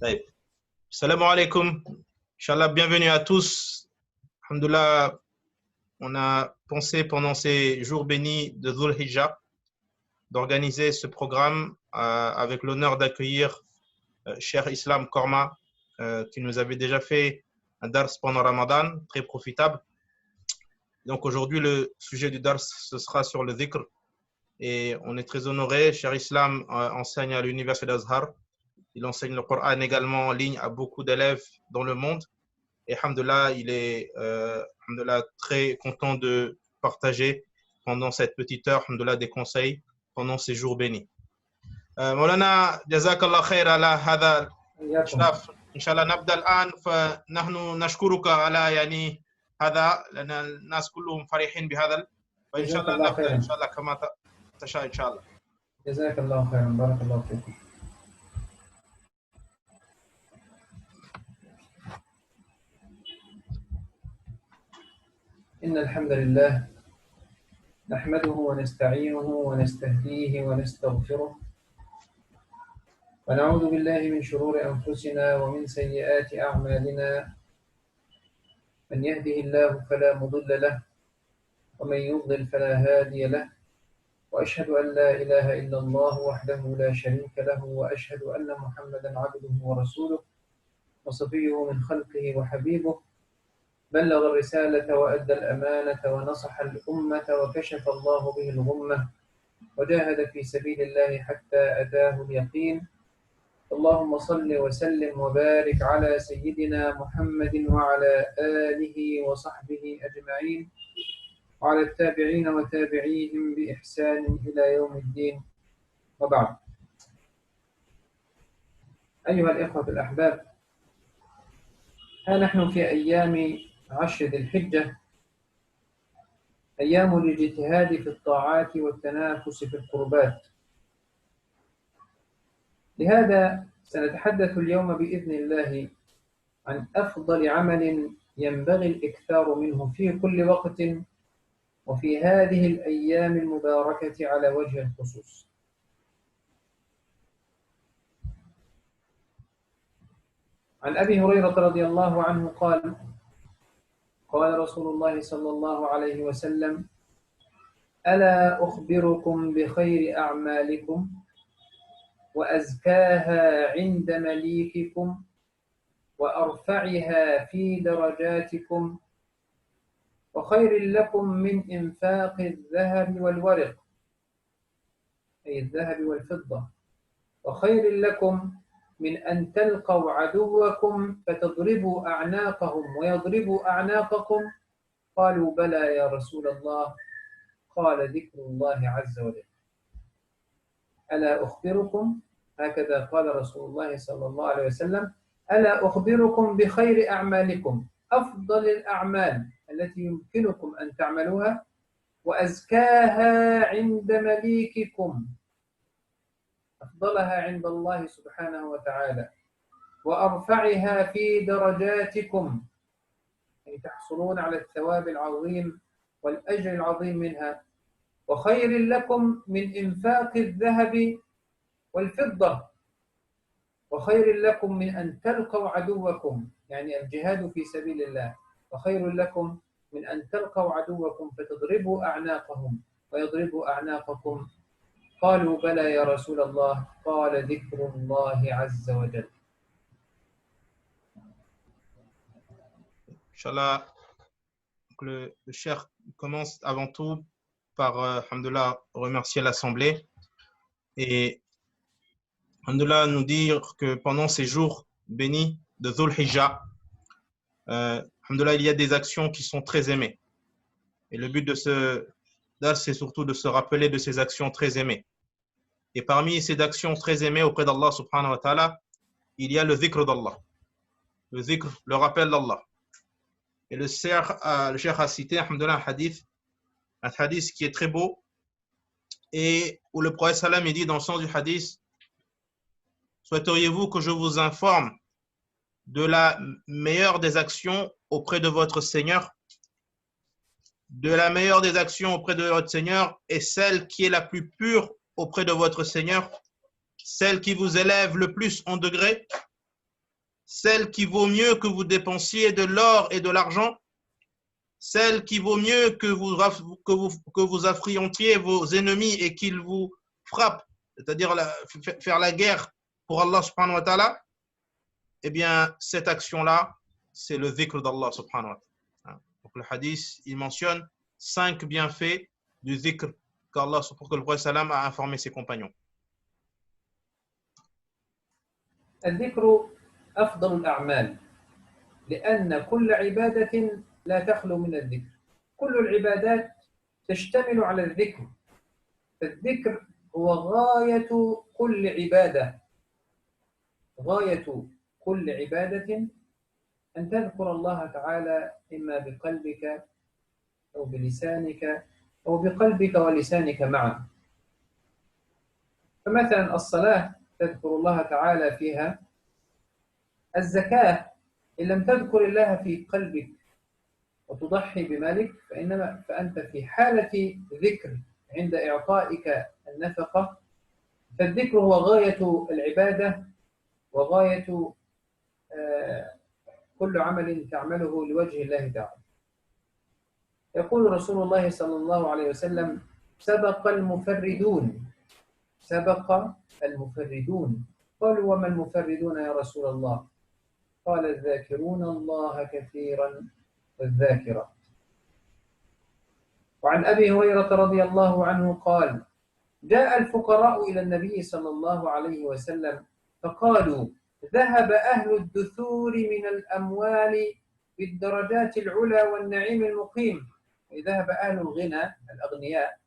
Taïb. Salam alaikum. Inch'Allah, bienvenue à tous. Alhamdulillah, on a pensé pendant ces jours bénis de Dhul Hijjah d'organiser ce programme avec l'honneur d'accueillir Cheikh Islam Korma qui nous avait déjà fait un dars pendant Ramadan, très profitable. Donc aujourd'hui, le sujet du dars, ce sera sur le dhikr. Et on est très honoré. Cheikh Islam enseigne à l'université d'Azhar. Il enseigne le Coran également en ligne à beaucoup d'élèves dans le monde. Et alhamdoulilah, il est très content de partager pendant cette petite heure des conseils pendant ces jours bénis. مولانا جزاك الله خير على هذا الإشراف. إن شاء الله نبدأ الآن. فنحن نشكرك على هذا لأن الناس كلهم فرحين بهذا. فإن شاء الله نبدأ إن شاء الله كما تشاء إن شاء الله. جزاك الله خيرا. بارك الله فيكم. إن الحمد لله نحمده ونستعينه ونستهديه ونستغفره ونعوذ بالله من شرور أنفسنا ومن سيئات أعمالنا. من يهده الله فلا مضل له ومن يضلل فلا هادي له، وأشهد أن لا إله إلا الله وحده لا شريك له، وأشهد أن محمدا عبده ورسوله وصفيه من خلقه وحبيبه، بلغ الرسالة وأدى الأمانة ونصح الأمة وكشف الله به الغمة وجاهد في سبيل الله حتى أتاه اليقين. اللهم صل وسلم وبارك على سيدنا محمد وعلى آله وصحبه أجمعين وعلى التابعين وتابعيهم بإحسان إلى يوم الدين، وبعد. أيها الإخوة الأحباب، ها نحن في أيام عشر ذي الحجة، أيام الاجتهاد في الطاعات والتنافس في القربات. لهذا سنتحدث اليوم بإذن الله عن أفضل عمل ينبغي الإكثار منه في كل وقت وفي هذه الأيام المباركة على وجه الخصوص. عن أبي هريرة رضي الله عنه قال: قال رسول الله صلى الله عليه وسلم: ألا أخبركم بخير أعمالكم وأزكاها عند مليككم وأرفعها في درجاتكم وخير لكم من إنفاق الذهب والورق، أي الذهب والفضة، وخير لكم من أن تلقوا عدوكم فتضربوا أعناقهم ويضربوا أعناقكم. قالوا: بلى يا رسول الله. قال: ذكر الله عز وجل. ألا أخبركم، هكذا قال رسول الله صلى الله عليه وسلم: ألا أخبركم بخير أعمالكم، أفضل الأعمال التي يمكنكم أن تعملوها، وأزكاها عند مليككم، أفضلها عند الله سبحانه وتعالى، وأرفعها في درجاتكم، أي تحصلون على الثواب العظيم والأجر العظيم منها، وخير لكم من إنفاق الذهب والفضة، وخير لكم من أن تلقوا عدوكم، يعني الجهاد في سبيل الله، وخير لكم من أن تلقوا عدوكم فتضربوا أعناقهم ويضربوا أعناقكم. قالوا: بلى يا رسول الله. قال: ذكر الله عز وجل. Inch'Allah, le cheikh commence avant tout par alhamdoulilah, remercier l'Assemblée et alhamdoulilah, nous dire que pendant ces jours bénis de Dhul Hijjah, alhamdoulilah, il y a des actions qui sont très aimées. Et le but de ce dars, c'est surtout de se rappeler de ces actions très aimées. Et parmi ces actions très aimées auprès d'Allah subhanahu wa ta'ala, il y a le dhikr d'Allah. Le dhikr, le rappel d'Allah. Et le cheikh a cité alhamdoulilah, un hadith qui est très beau et où le prophète sallam il dit dans le sens du hadith: souhaiteriez-vous que je vous informe de la meilleure des actions auprès de votre Seigneur? De la meilleure des actions auprès de votre Seigneur est celle qui est la plus pure auprès de votre Seigneur, celle qui vous élève le plus en degré. celle qui vaut mieux que vous dépensiez de l'or et de l'argent, celle qui vaut mieux que vous affrontiez vos ennemis et qu'ils vous frappent, c'est-à-dire faire la guerre pour Allah subhanahu wa ta'ala, eh bien, cette action-là, c'est le dhikr d'Allah subhanahu wa ta'ala. Donc, le hadith, il mentionne 5 bienfaits du dhikr qu'Allah, pour que le prophète sallam a informé ses compagnons. الذكر أفضل الأعمال لأن كل عبادة لا تخلو من الذكر. كل العبادات تشتمل على الذكر، فالذكر هو غاية كل عبادة. غاية كل عبادة أن تذكر الله تعالى إما بقلبك أو بلسانك أو بقلبك ولسانك معا. فمثلا الصلاة تذكر الله تعالى فيها، الزكاة إن لم تذكر الله في قلبك وتضحي بمالك فأنت في حالة ذكر عند إعطائك النفقة. فالذكر هو غاية العبادة وغاية كل عمل تعمله لوجه الله تعالى. يقول رسول الله صلى الله عليه وسلم: سبق المفردون. سبق المفردون. قالوا: وما المفردون يا رسول الله؟ قال: الذاكرون الله كثيرا والذاكرات. وعن أبي هريرة رضي الله عنه قال: جاء الفقراء إلى النبي صلى الله عليه وسلم فقالوا: ذهب أهل الدثور من الأموال بالدرجات العلى والنعيم المقيم. ذهب أهل الغنى الأغنياء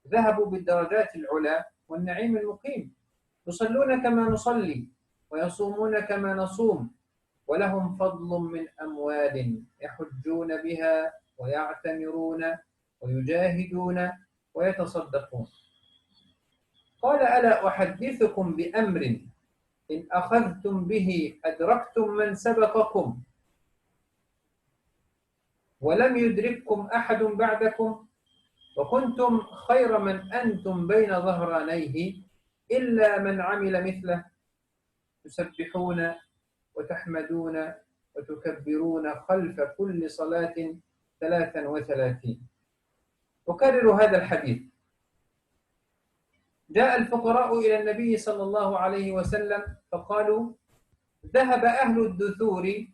ذهبوا بالدرجات العلى والنعيم المقيم، يصلون كما نصلي ويصومون كما نصوم، ولهم فضل من أموال يحجون بها ويعتمرون ويجاهدون ويتصدقون. قال: ألا أحدثكم بأمر إن أخذتم به أدركتم من سبقكم ولم يدرككم أحد بعدكم، وكنتم خير من أنتم بين ظهرانيه إلا من عمل مثله، تسبحون وتحمدون وتكبرون خلف كل صلاة 33. أكرر هذا الحديث. جاء الفقراء إلى النبي صلى الله عليه وسلم فقالوا: ذهب أهل الدثور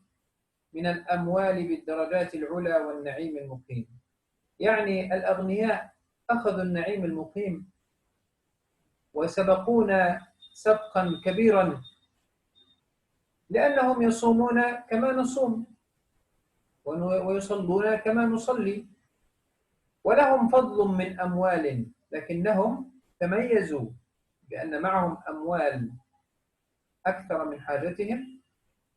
من الأموال بالدرجات العلى والنعيم المقيم. يعني الأغنياء أخذوا النعيم المقيم وسبقونا سبقا كبيرا، لأنهم يصومون كما نصوم ويصلون كما نصلي، ولهم فضل من أموال، لكنهم تميزوا بأن معهم أموال أكثر من حاجتهم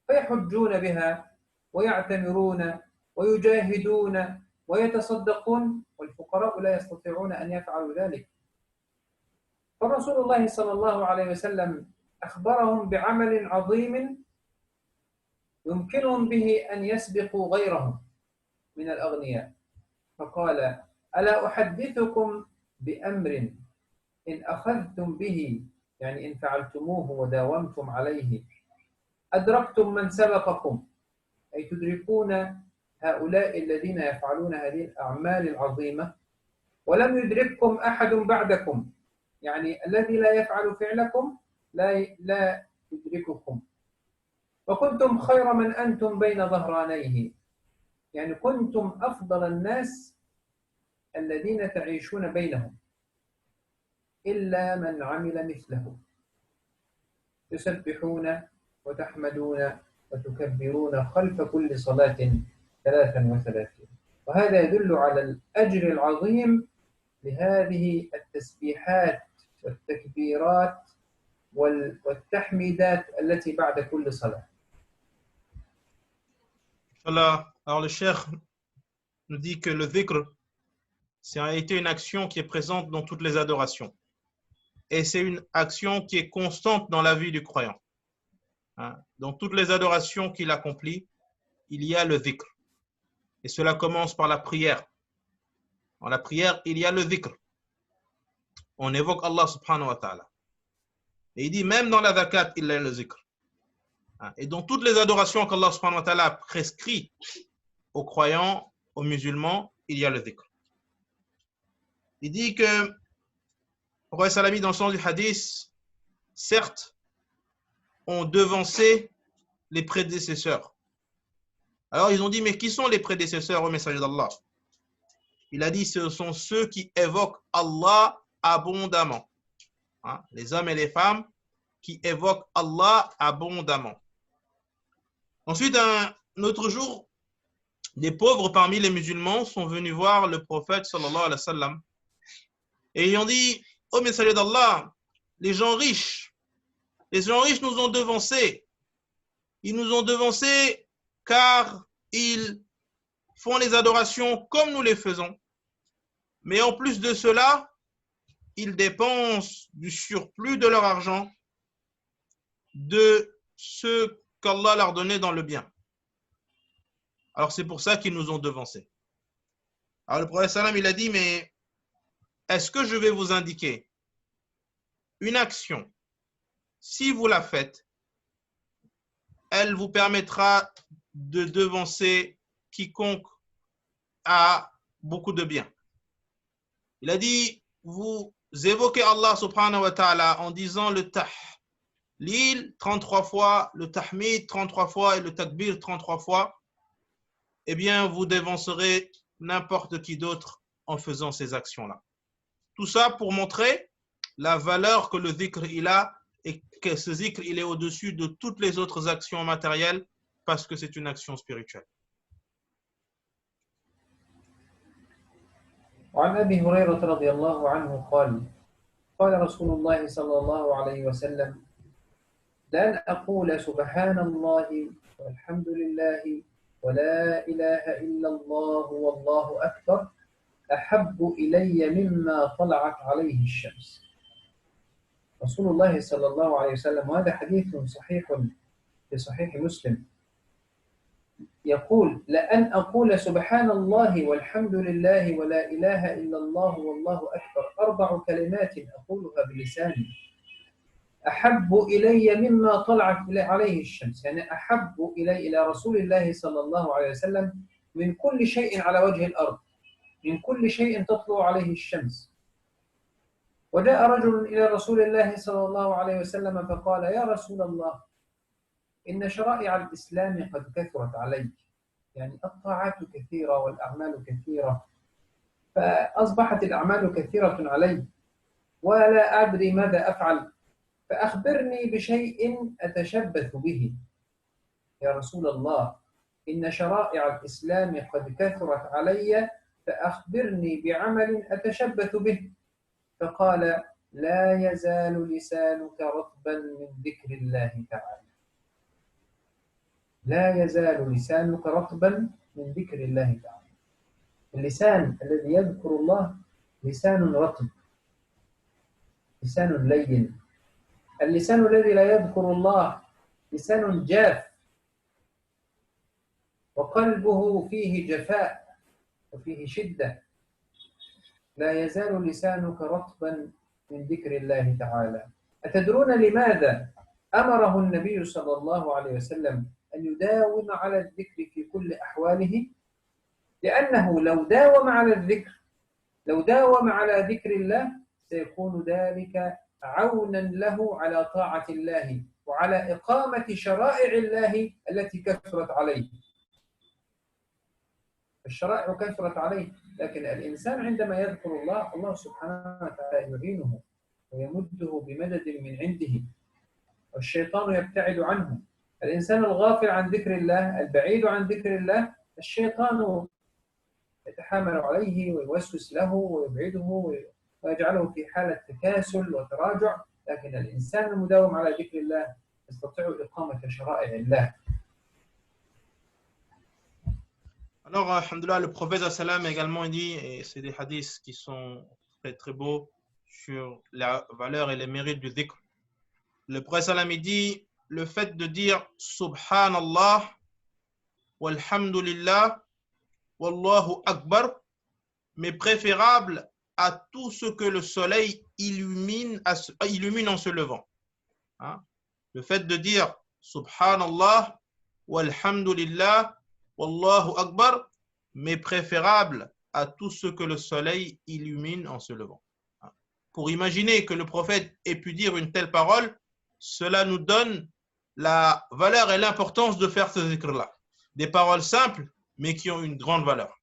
فيحجون بها ويعتمرون ويجاهدون ويتصدقون، والفقراء لا يستطيعون أن يفعلوا ذلك. فرسول الله صلى الله عليه وسلم أخبرهم بعمل عظيم يمكنهم به أن يسبقوا غيرهم من الأغنياء، فقال: ألا أحدثكم بأمر إن أخذتم به، يعني إن فعلتموه وداومتم عليه، أدركتم من سبقكم، أي تدركون هؤلاء الذين يفعلون هذه الأعمال العظيمة، ولم يدرككم أحد بعدكم، يعني الذي لا يفعل فعلكم لا يدرككم، وكنتم خير من أنتم بين ظهرانيه، يعني كنتم أفضل الناس الذين تعيشون بينهم، إلا من عمل مثله، تسبحون وتحمدون وتكبرون خلف كل صلاة 33. وهذا يدل على الأجر العظيم لهذه التسبيحات والتكبيرات والتحميدات التي بعد كل صلاة. Voilà. Alors le cheikh nous dit que le dhikr, c'est en réalité une action qui est présente dans toutes les adorations. Et c'est une action qui est constante dans la vie du croyant. Dans toutes les adorations qu'il accomplit, il y a le dhikr. Et cela commence par la prière. Dans la prière, il y a le dhikr. On évoque Allah subhanahu wa ta'ala. Et il dit même dans la zakat, il y a le dhikr. Et dans toutes les adorations qu'Allah subhanahu wa ta'ala a prescrit aux croyants, aux musulmans, il y a le dhikr. Il dit que, Prophète Salami, dans le sens du hadith, certes, ont devancé les prédécesseurs. Alors ils ont dit, mais qui sont les prédécesseurs au messager d'Allah? Il a dit, ce sont ceux qui évoquent Allah abondamment. Les hommes et les femmes qui évoquent Allah abondamment. Ensuite, un autre jour, des pauvres parmi les musulmans sont venus voir le prophète sallallahu alayhi wa sallam et ils ont dit, ô messager d'Allah, les gens riches nous ont devancés. Ils nous ont devancés car ils font les adorations comme nous les faisons. Mais en plus de cela, ils dépensent du surplus de leur argent de ce qu'Allah leur donnait dans le bien. Alors c'est pour ça qu'ils nous ont devancés. Alors le prophète sallam, il a dit, mais est-ce que je vais vous indiquer une action? Si vous la faites, elle vous permettra de devancer quiconque a beaucoup de biens. Il a dit, vous évoquez Allah subhanahu wa ta'ala en disant le tahlil 33 fois, le tahmid 33 fois et le takbir 33 fois, eh bien vous devancerez n'importe qui d'autre en faisant ces actions-là. Tout ça pour montrer la valeur que le dhikr il a et que ce dhikr il est au-dessus de toutes les autres actions matérielles parce que c'est une action spirituelle. وعن أبي هريرة رضي الله عنه قال قال رسول الله صلى الله عليه وسلم لأن أقول سبحان الله والحمد لله ولا إله إلا الله والله أكبر أحب إلي مما طلعت عليه الشمس. رسول الله صلى الله عليه وسلم، وهذا حديث صحيح في صحيح مسلم، يقول لأن أقول سبحان الله والحمد لله ولا إله إلا الله والله أكبر 4 كلمات أقولها بلساني أحب إلي مما طلعت عليه الشمس، يعني أحب إلى رسول الله صلى الله عليه وسلم من كل شيء على وجه الأرض، من كل شيء تطلع عليه الشمس. وجاء رجل إلى رسول الله صلى الله عليه وسلم فقال يا رسول الله إن شرائع الإسلام قد كثرت علي، يعني الطاعات كثيرة والأعمال كثيرة، فأصبحت الأعمال كثيرة علي ولا أدري ماذا أفعل، فأخبرني بشيء أتشبث به. يا رسول الله إن شرائع الإسلام قد كثرت علي فأخبرني بعمل أتشبث به. فقال لا يزال لسانك رطبا من ذكر الله تعالى، لا يزال لسانك رطبا من ذكر الله تعالى. اللسان الذي يذكر الله لسان رطب، لسان لين. اللسان الذي لا يذكر الله لسان جاف وقلبه فيه جفاء وفيه شدة. لا يزال لسانك رطبا من ذكر الله تعالى. أتدرون لماذا أمره النبي صلى الله عليه وسلم أن يداوم على الذكر في كل أحواله؟ لأنه لو داوم على الذكر، لو داوم على ذكر الله سيكون ذلك عونا له على طاعة الله وعلى إقامة شرائع الله التي كثرت عليه. الشرائع كثرت عليه، لكن الإنسان عندما يذكر الله، الله سبحانه وتعالى يعينه ويمده بمدد من عنده والشيطان يبتعد عنه. الإنسان الغافل عن ذكر الله، البعيد عن ذكر الله، الشيطان يتحامل عليه ويوسوس له ويبعده ويجعله في حالة تكاسل وتراجع. لكن الإنسان المداوم على ذكر الله يستطيع إقامة شرائع الله. Alors, alhamdoulilah, le prophète sallam également dit, et c'est des hadiths qui sont très très beaux sur la valeur et les mérites du dhikr. Le prophète sallam dit, le fait de dire Subhanallah, walhamdulillah, wallahu akbar, mais préférable à tout ce que le soleil illumine en se levant. Le fait de dire Subhanallah, walhamdulillah, wallahu akbar, mais préférable à tout ce que le soleil illumine en se levant. Pour imaginer que le prophète ait pu dire une telle parole, cela nous donne la valeur et l'importance de faire ce zikr-là. Des paroles simples, mais qui ont une grande valeur.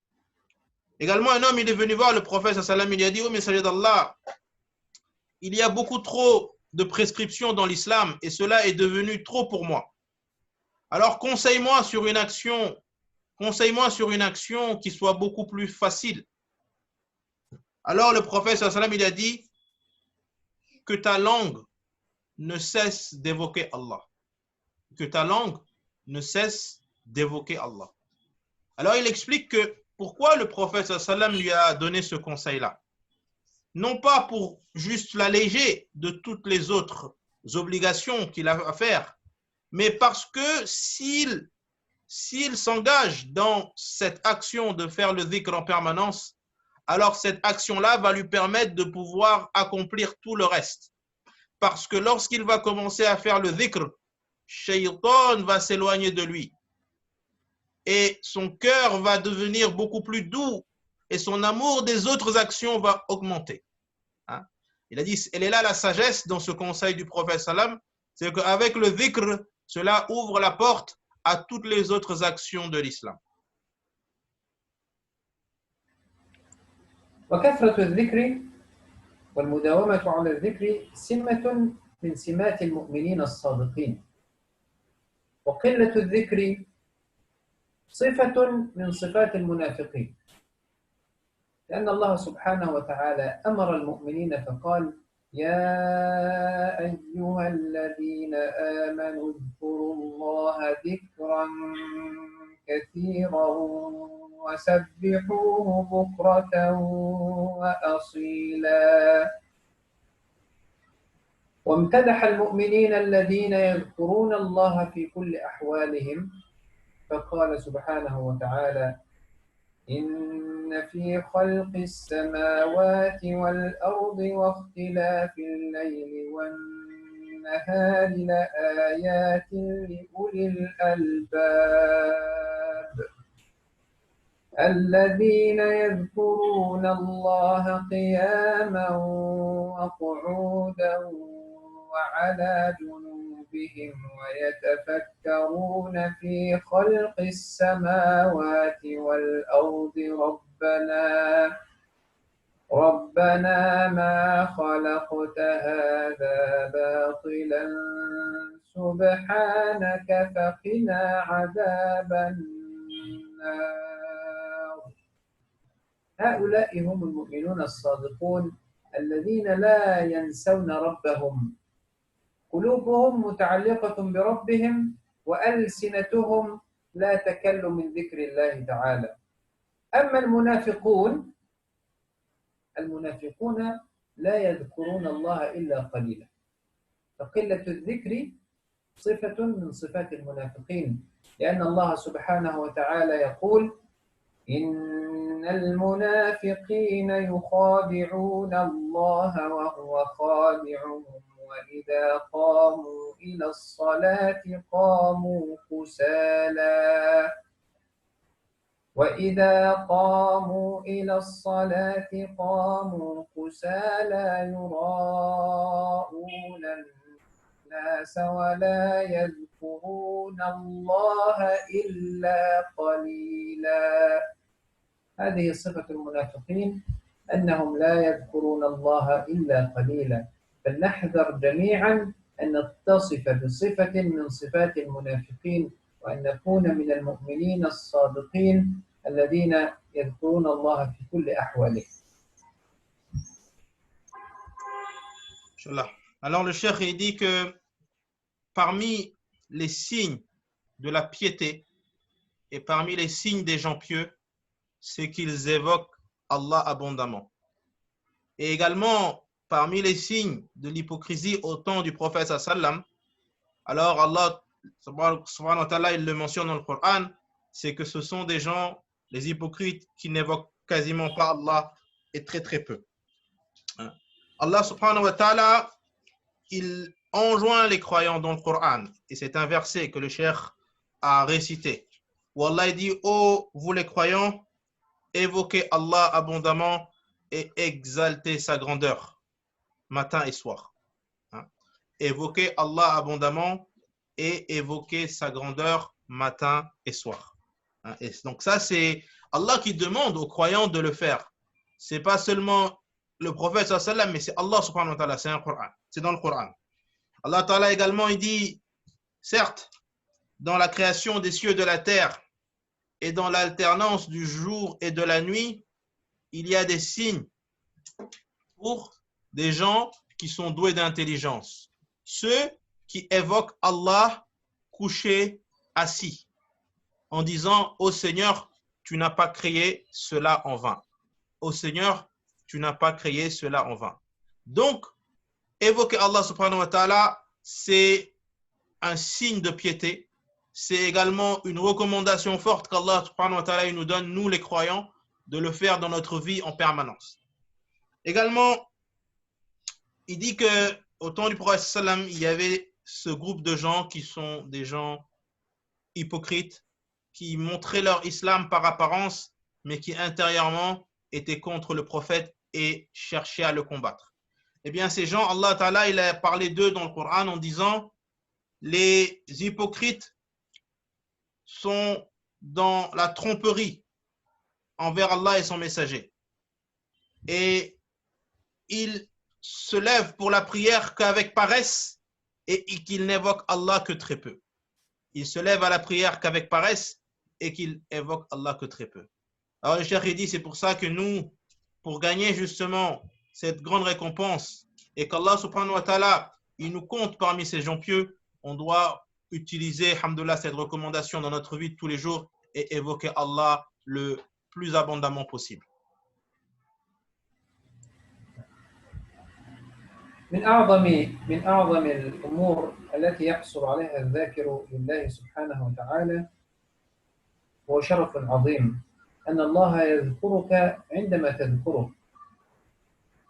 Également, un homme, il est venu voir le prophète, il lui a dit, oh messager d'Allah, il y a beaucoup trop de prescriptions dans l'islam et cela est devenu trop pour moi. Alors, conseille-moi sur une action qui soit beaucoup plus facile. Alors, le prophète, il a dit que ta langue ne cesse d'évoquer Allah. Que ta langue ne cesse d'évoquer Allah. Alors, il explique que pourquoi le prophète lui a donné ce conseil-là. Non pas pour juste l'alléger de toutes les autres obligations qu'il a à faire, mais parce que s'il s'engage dans cette action de faire le dhikr en permanence, alors cette action-là va lui permettre de pouvoir accomplir tout le reste. Parce que lorsqu'il va commencer à faire le dhikr, Shaytan va s'éloigner de lui. Et son cœur va devenir beaucoup plus doux et son amour des autres actions va augmenter. Hein? Il a dit, elle est là la sagesse dans ce conseil du prophète sallam, c'est qu'avec le dhikr, cela ouvre la porte à toutes les autres actions de l'islam. وكثرة الذكر والمداومة على الذكر سمة من سمات المؤمنين الصادقين، وقلة الذكر صفة من صفات المنافقين، لأن الله سبحانه وتعالى أمر المؤمنين فقال: يا أيها الذين آمنوا اذكروا الله ذكرا كثيرا وسبحوه بكرة وأصيلا. وامتدح المؤمنين الذين يذكرون الله في كل أحوالهم فقال سبحانه وتعالى: إن في خلق السماوات والأرض واختلاف الليل والنهار لآيات لأولي الألباب الذين يذكرون الله قياما وقعودا وعلى جنوبهم ويتفكرون في خلق السماوات والأرض ربنا ما خلقت هذا باطلا سبحانك فقنا عذاب النار. هؤلاء هم المؤمنون الصادقون الذين لا ينسون ربهم، قلوبهم متعلقة بربهم وألسنتهم لا تكل من ذكر الله تعالى. أما المنافقون لا يذكرون الله إلا قليلا، فقلة الذكر صفة من صفات المنافقين، لأن الله سبحانه وتعالى يقول: إن المنافقين يخادعون الله وهو خادعهم وإذا قاموا إلى الصلاة قاموا كسالى يراءون الناس ولا يذكرون الله إلا قليلا. هذه صفة المنافقين، أنهم لا يذكرون الله إلا قليلا. فلنحذر جميعا أن نتصف بصفة من صفات المنافقين وأن نكون من المؤمنين الصادقين الذين يذكرون الله في كل أحواله. Alors le cheikh il dit que parmi les signes de la piété et parmi les signes des gens pieux, c'est qu'ils évoquent Allah abondamment. Et également parmi les signes de l'hypocrisie au temps du prophète sallam, alors Allah subhanahu wa ta'ala il le mentionne dans le Coran, c'est que ce sont des gens, les hypocrites, qui n'évoquent quasiment pas Allah et très très peu. Allah subhanahu wa ta'ala il enjoint les croyants dans le Coran, et c'est un verset que le cheikh a récité, où Allah dit: ô vous les croyants, évoquez Allah abondamment et exaltez sa grandeur matin et soir. Hein? Évoquez Allah abondamment et évoquez sa grandeur matin et soir. Hein? Et donc ça, c'est Allah qui demande aux croyants de le faire. C'est pas seulement le prophète sallallahu alayhi wa sallam, mais c'est Allah subhanahu wa ta'ala, c'est un Coran, c'est dans le Coran. Allah ta'ala également, il dit, certes, dans la création des cieux et de la terre et dans l'alternance du jour et de la nuit, il y a des signes pour des gens qui sont doués d'intelligence. Ceux qui évoquent Allah couché, assis, en disant: ô Seigneur, tu n'as pas créé cela en vain. Ô Seigneur, tu n'as pas créé cela en vain. Donc, évoquer Allah subhanahu wa ta'ala, c'est un signe de piété. C'est également une recommandation forte qu'Allah subhanahu wa ta'ala nous donne, nous les croyants, de le faire dans notre vie en permanence. Également, il dit qu'au temps du prophète sallam, il y avait ce groupe de gens qui sont des gens hypocrites, qui montraient leur islam par apparence, mais qui intérieurement étaient contre le prophète et cherchaient à le combattre. Eh bien, ces gens, Allah Ta'ala, il a parlé d'eux dans le Coran en disant: les hypocrites sont dans la tromperie envers Allah et son messager. Et ils se lèvent pour la prière qu'avec paresse et qu'ils n'évoquent Allah que très peu. Ils se lèvent à la prière qu'avec paresse et qu'ils évoquent Allah que très peu. Alors le cheikh dit, c'est pour ça que nous, pour gagner justement cette grande récompense et qu'Allah subhanahu wa ta'ala, il nous compte parmi ces gens pieux, on doit utiliser, alhamdoulilah, cette recommandation dans notre vie de tous les jours et évoquer Allah le plus abondamment possible. من أعظم الأمور التي يحصل عليها الذاكر لله سبحانه وتعالى هو شرف عظيم أن الله يذكرك عندما تذكره.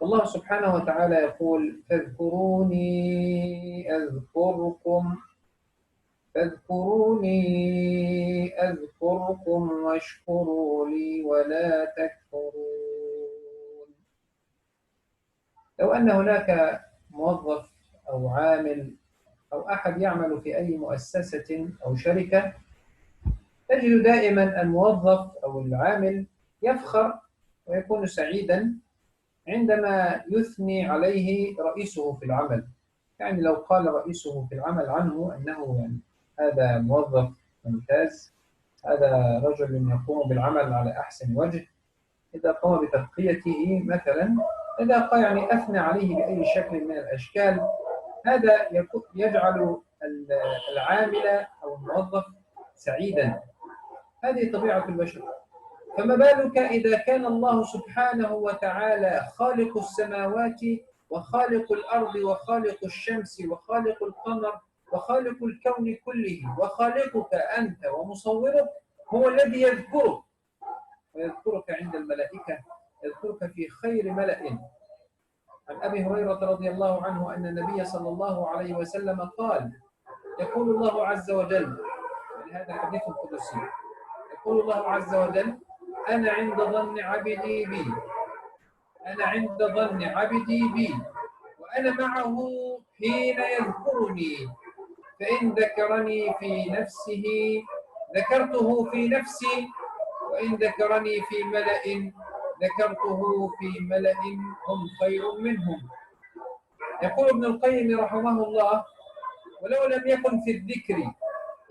الله سبحانه وتعالى يقول: فاذكروني أذكركم واشكروا لي ولا تكفرون. لو أن هناك موظف أو عامل أو أحد يعمل في أي مؤسسة أو شركة، تجد دائما الموظف أو العامل يفخر ويكون سعيدا عندما يثني عليه رئيسه في العمل. يعني لو قال رئيسه في العمل عنه أنه يعني هذا موظف ممتاز، هذا رجل يقوم بالعمل على أحسن وجه، إذا قام بترقيته مثلا، إذا يعني أثنى عليه بأي شكل من الأشكال، هذا يجعل العامل أو الموظف سعيدا. هذه طبيعة البشر. فما بالك إذا كان الله سبحانه وتعالى خالق السماوات وخالق الأرض وخالق الشمس وخالق القمر وخالق الكون كله وخالقك أنت ومصورك، هو الذي يذكرك ويذكرك عند الملائكة، يذكرك في خير ملأ. عن أبي هريرة رضي الله عنه أن النبي صلى الله عليه وسلم قال: يقول الله عز وجل، هذا حديث قدسي، يقول الله عز وجل: أنا عند ظن عبدي بي، أنا عند ظن عبدي بي وأنا معه حين يذكرني، فإن ذكرني في نفسه ذكرته في نفسي، وإن ذكرني في ملأ ذكرته في ملأ هم خير منهم. يقول ابن القيم رحمه الله: ولو لم يكن في الذكر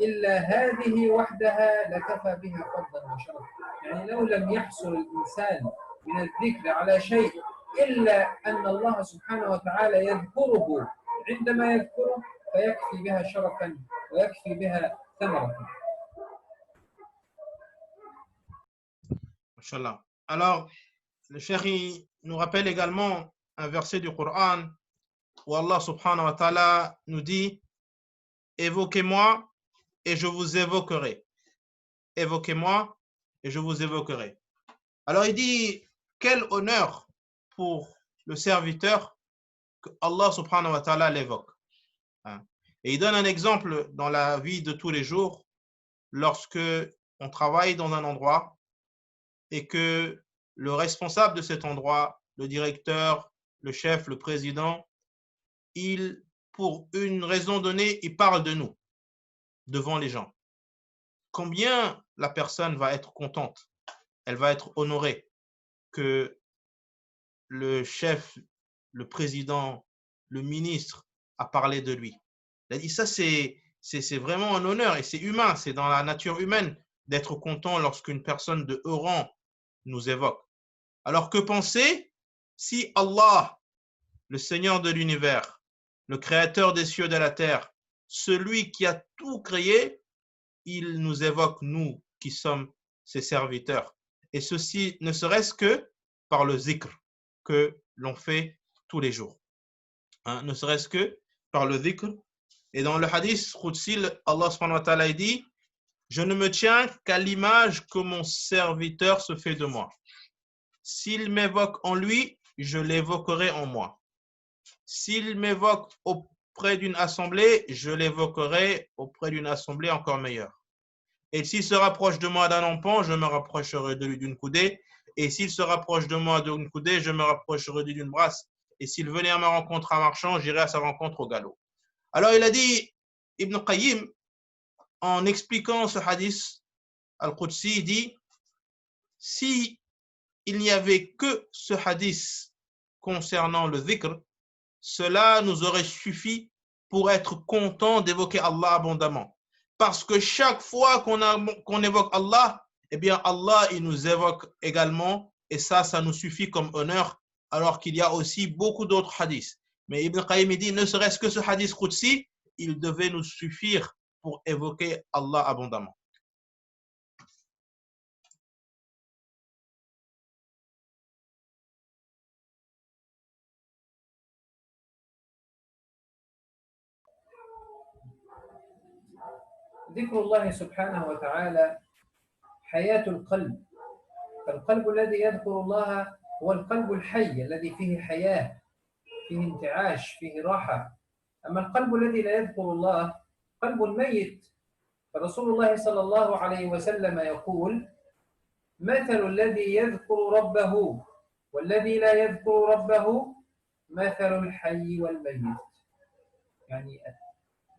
إلا هذه وحدها لكفى بها فضلا وشرفا. يعني لو لم يحصل الإنسان من الذكر على شيء إلا أن الله سبحانه وتعالى يذكره عندما يذكره فيكفي بها شرفا ويكفي بها ثمرة. Inch'Allah. Alors, le cheikh nous rappelle également un verset du Coran où Allah subhanahu wa ta'ala nous dit: évoquez-moi et je vous évoquerai. Évoquez-moi et je vous évoquerai. Alors il dit, quel honneur pour le serviteur que Allah subhanahu wa ta'ala l'évoque. Et il donne un exemple dans la vie de tous les jours, lorsque on travaille dans un endroit et que le responsable de cet endroit, le directeur, le chef, le président, pour une raison donnée, il parle de nous devant les gens. Combien la personne va être contente, elle va être honorée que le chef, le président, le ministre a parlé de lui. Il a dit ça, c'est vraiment un honneur et c'est humain, c'est dans la nature humaine d'être content lorsqu'une personne de haut rang nous évoque. Alors que penser si Allah, le Seigneur de l'univers, le Créateur des cieux et de la terre, celui qui a tout créé, il nous évoque, nous qui sommes ses serviteurs. Et ceci ne serait-ce que par le zikr que l'on fait tous les jours. Ne serait-ce que par le zikr. Et dans le hadith Qudsi, Allah subhanahu wa ta'ala dit « Je ne me tiens qu'à l'image que mon serviteur se fait de moi. S'il m'évoque en lui, je l'évoquerai en moi. S'il m'évoque auprès d'une assemblée, je l'évoquerai auprès d'une assemblée encore meilleure. Et s'il se rapproche de moi d'un empan, je me rapprocherai de lui d'une coudée. Et s'il se rapproche de moi d'une coudée, je me rapprocherai de lui d'une brasse. Et s'il venait à ma rencontre en marchant, j'irai à sa rencontre au galop. » Alors il a dit, Ibn Qayyim, en expliquant ce hadith, Al-Qudsi dit, si il n'y avait que ce hadith concernant le dhikr, cela nous aurait suffi pour être content d'évoquer Allah abondamment. Parce que chaque fois qu'on évoque Allah, eh bien Allah, il nous évoque également, et ça nous suffit comme honneur, alors qu'il y a aussi beaucoup d'autres hadiths. Mais Ibn Qayyim dit, ne serait-ce que ce hadith Qudsi, il devait nous suffire pour évoquer Allah abondamment. ذكر الله سبحانه وتعالى حياة القلب. فالقلب الذي يذكر الله هو القلب الحي الذي فيه حياة، فيه انتعاش، فيه راحة. أما القلب الذي لا يذكر الله قلب ميت. فرسول الله صلى الله عليه وسلم يقول: مثل الذي يذكر ربه والذي لا يذكر ربه مثل الحي والميت. يعني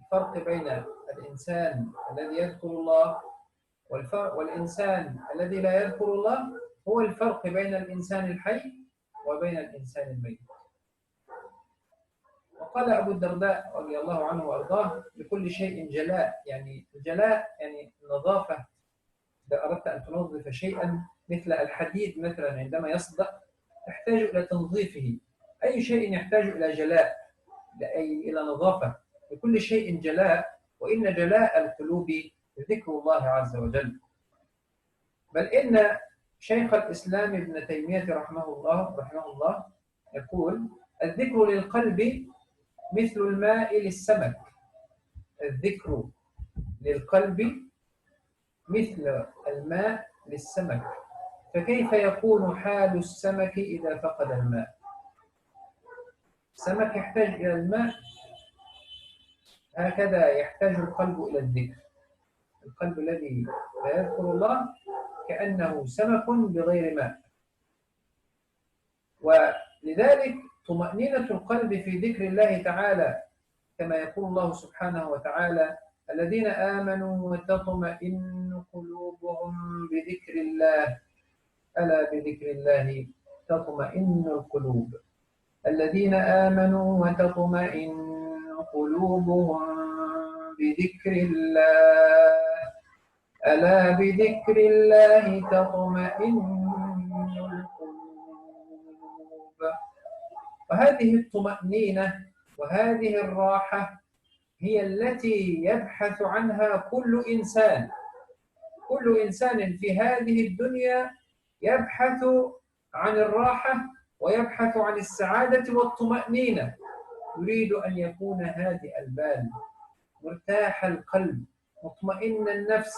الفرق بين الإنسان الذي يذكر الله والإنسان الذي لا يذكر الله هو الفرق بين الإنسان الحي وبين الإنسان الميت. وقال أبو الدرداء رضي الله عنه وأرضاه: لكل شيء جلاء. يعني الجلاء يعني النظافة. إذا أردت أن تنظف شيئا مثل الحديد مثلا عندما يصدأ تحتاج إلى تنظيفه. أي شيء يحتاج إلى جلاء، إلى نظافة. لكل شيء جلاء، وإن جلاء القلوب ذكر الله عز وجل. بل إن شيخ الإسلام ابن تيمية رحمه الله يقول: الذكر للقلب مثل الماء للسمك. الذكر للقلب مثل الماء للسمك. فكيف يكون حال السمك إذا فقد الماء؟ السمك يحتاج إلى الماء، هكذا يحتاج القلب إلى الذكر. القلب الذي لا يذكر الله كأنه سمك بغير ماء. ولذلك طمأنينة القلب في ذكر الله تعالى كما يقول الله سبحانه وتعالى: الذين آمنوا وتطمئن قلوبهم بذكر الله ألا بذكر الله تطمئن القلوب. الذين آمنوا وتطمئن قلوبهم بذكر الله ألا بذكر الله تطمئن القلوب. وهذه الطمأنينة وهذه الراحة هي التي يبحث عنها كل إنسان. كل إنسان في هذه الدنيا يبحث عن الراحة ويبحث عن السعادة والطمأنينة. يريد أن يكون هادئ البال، مرتاح القلب، مطمئن النفس.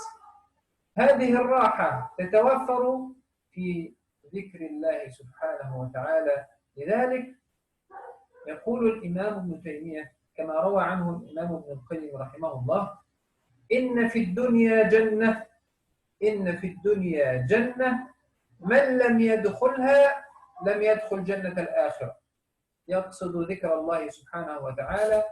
هذه الراحة تتوفر في ذكر الله سبحانه وتعالى. لذلك يقول الإمام ابن تيمية كما روى عنه الإمام ابن القيم رحمه الله: إن في الدنيا جنة، إن في الدنيا جنة من لم يدخلها لم يدخل جنة الآخرة. يقصد ذكر الله سبحانه وتعالى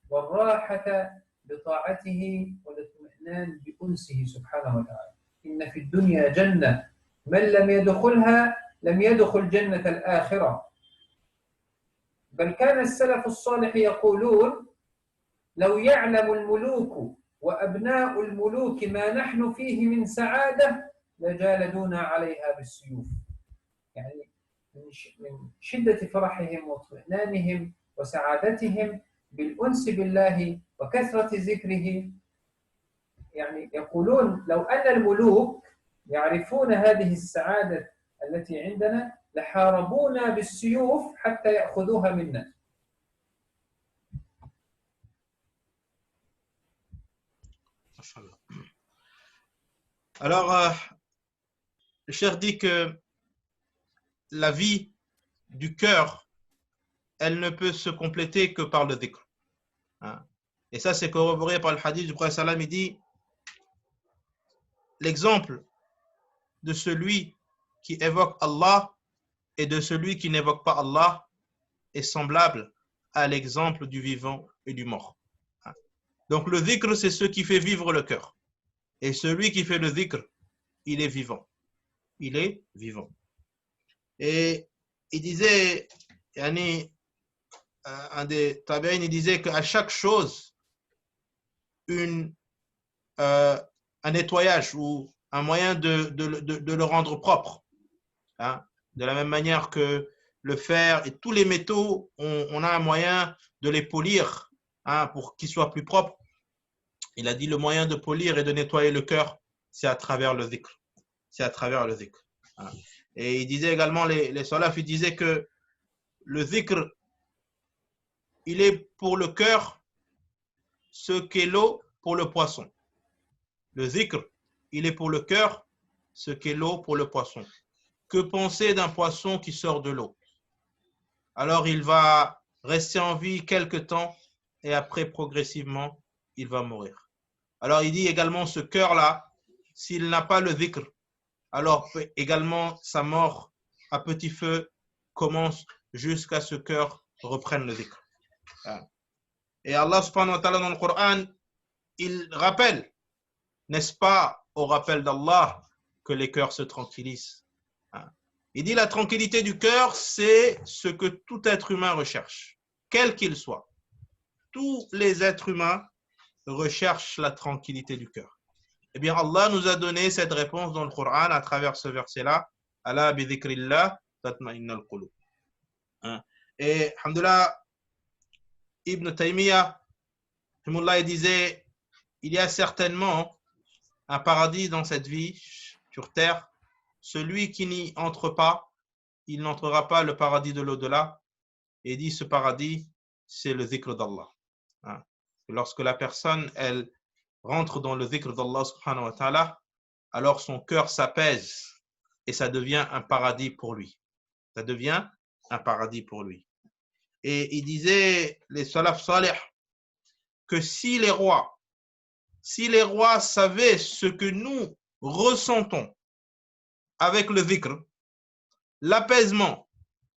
والراحة بطاعته والاطمئنان بأنسه سبحانه وتعالى. إن في الدنيا جنة من لم يدخلها لم يدخل جنة الآخرة. بل كان السلف الصالح يقولون: لو يعلم الملوك وأبناء الملوك ما نحن فيه من سعادة لجالدونا عليها بالسيوف. يعني من شدة فرحهم واطمئنانهم وسعادتهم بالأنس بالله وكثرة ذكره، يعني يقولون: لو أن الملوك يعرفون هذه السعادة التي عندنا لحاربونا بالسيوف حتى يأخذوها منا. Alors, le cheikh dit que la vie du cœur, elle ne peut se compléter que par le dhikr. Et ça, c'est corroboré par le hadith du prophète sallam. Il dit: l'exemple de celui qui évoque Allah et de celui qui n'évoque pas Allah est semblable à l'exemple du vivant et du mort. Donc le dhikr, c'est ce qui fait vivre le cœur. Et celui qui fait le dhikr, il est vivant. Il est vivant. Et il disait, un des tabi'in, il disait qu'à chaque chose, un nettoyage ou un moyen de le rendre propre. De la même manière que le fer et tous les métaux, on a un moyen de les polir pour qu'ils soient plus propres. Il a dit le moyen de polir et de nettoyer le cœur, c'est à travers le dhikr. C'est à travers le dhikr. Et il disait également, les salaf, il disait que le dhikr, il est pour le cœur ce qu'est l'eau pour le poisson. Le dhikr, il est pour le cœur ce qu'est l'eau pour le poisson. Que penser d'un poisson qui sort de l'eau? Alors il va rester en vie quelque temps et après progressivement, il va mourir. Alors il dit également ce cœur-là, s'il n'a pas le dhikr, alors également sa mort à petit feu commence jusqu'à ce cœur reprenne le dhikr. Et Allah subhanahu wa ta'ala dans le Coran, il rappelle, n'est-ce pas au rappel d'Allah que les cœurs se tranquillisent. Il dit la tranquillité du cœur, c'est ce que tout être humain recherche, quel qu'il soit. Tous les êtres humains recherchent la tranquillité du cœur. Eh bien, Allah nous a donné cette réponse dans le Coran à travers ce verset-là. Ala bi dhikrillah tatma'innal qulub. Et, alhamdoulilah, Ibn Taymiyyah, il disait, il y a certainement un paradis dans cette vie, sur terre. Celui qui n'y entre pas, il n'entrera pas le paradis de l'au-delà. Et il dit, ce paradis, c'est le dhikr d'Allah. Lorsque la personne, elle rentre dans le dhikr d'Allah subhanahu wa ta'ala, alors son cœur s'apaise et ça devient un paradis pour lui. Ça devient un paradis pour lui. Et il disait, les salaf salih, que si les rois savaient ce que nous ressentons avec le dhikr, l'apaisement,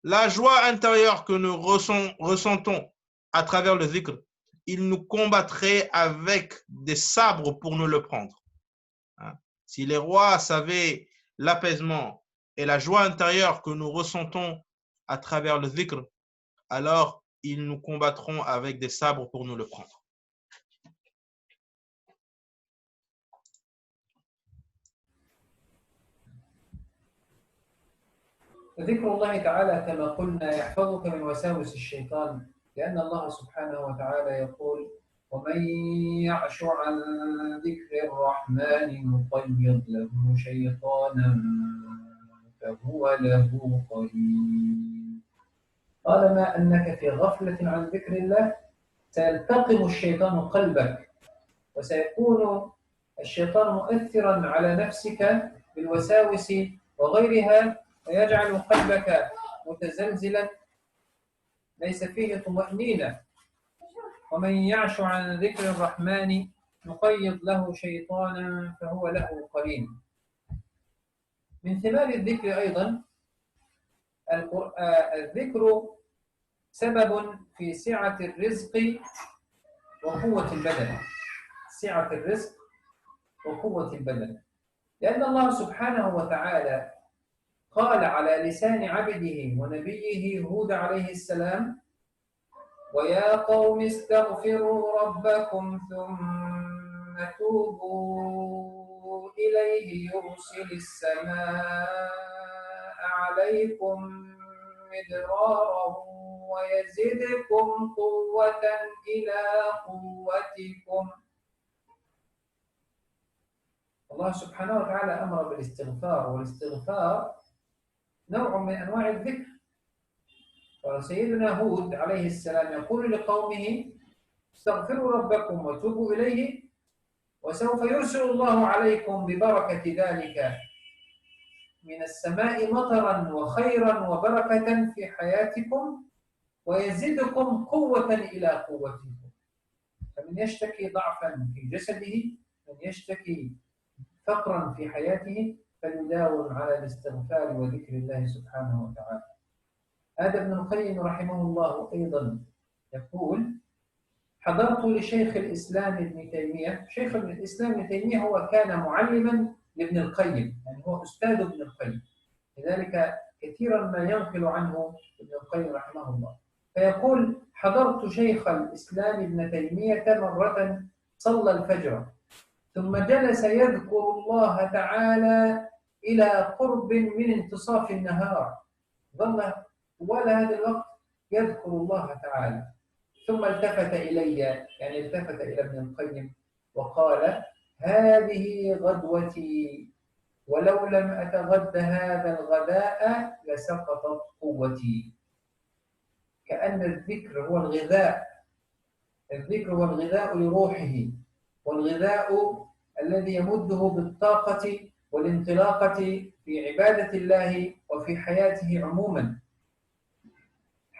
la joie intérieure que nous ressentons à travers le dhikr, ils nous combattraient avec des sabres pour nous le prendre. Si les rois savaient l'apaisement et la joie intérieure que nous ressentons à travers le dhikr, alors ils nous combattront avec des sabres pour nous le prendre. ذكر الله تعالى كما قلنا يحفظك من وساوس الشيطان، لأن الله سبحانه وتعالى يقول: ومن يعش عن ذكر الرحمن نقيض له شيطانا فهو له قرين. طالما أنك في غفلة عن ذكر الله سيلتقم الشيطان قلبك، وسيكون الشيطان مؤثرا على نفسك بالوساوس وغيرها، ويجعل قلبك متزلزلا ليس فيه طمأنينة. ومن يعش عن ذكر الرحمن نقيض له شيطانا فهو له قرين. من ثمار الذكر أيضا الذكر سبب في سعة الرزق وقوة البدن. سعة الرزق وقوة البدن، لأن الله سبحانه وتعالى قال على لسان عبده ونبيه هود عليه السلام: ويا قوم استغفروا ربكم ثم توبوا إليه يرسل السماء عليكم مدرارا ويزدكم قوة إلى قوتكم. الله سبحانه وتعالى أمر بالاستغفار، والاستغفار نوع من أنواع الذكر. وسيدنا هود عليه السلام يقول لقومه: استغفروا ربكم وتوبوا إليه وسوف يرسل الله عليكم ببركة ذلك من السماء مطرا وخيرا وبركة في حياتكم ويزيدكم قوة إلى قوتكم. فمن يشتكي ضعفا في جسده، من يشتكي فقرا في حياته، فليداوم على الاستغفار وذكر الله سبحانه وتعالى. هذا ابن القيم رحمه الله أيضا يقول: حضرت لشيخ الإسلام ابن تيمية. شيخ الإسلام ابن تيمية هو كان معلما لابن القيم، يعني هو أستاذ ابن القيم، لذلك كثيرا ما ينقل عنه ابن القيم رحمه الله. فيقول: حضرت شيخ الإسلام ابن تيمية مرة صلى الفجر ثم جلس يذكر الله تعالى إلى قرب من انتصاف النهار، ظل طوال هذا الوقت يذكر الله تعالى، ثم التفت إلي، يعني التفت إلى ابن القيم وقال: هذه غدوتي، ولو لم أتغد هذا الغداء لسقطت قوتي. كأن الذكر هو الغذاء، الذكر هو الغذاء لروحه، والغذاء الذي يمده بالطاقة والانطلاقة في عبادة الله وفي حياته عموما.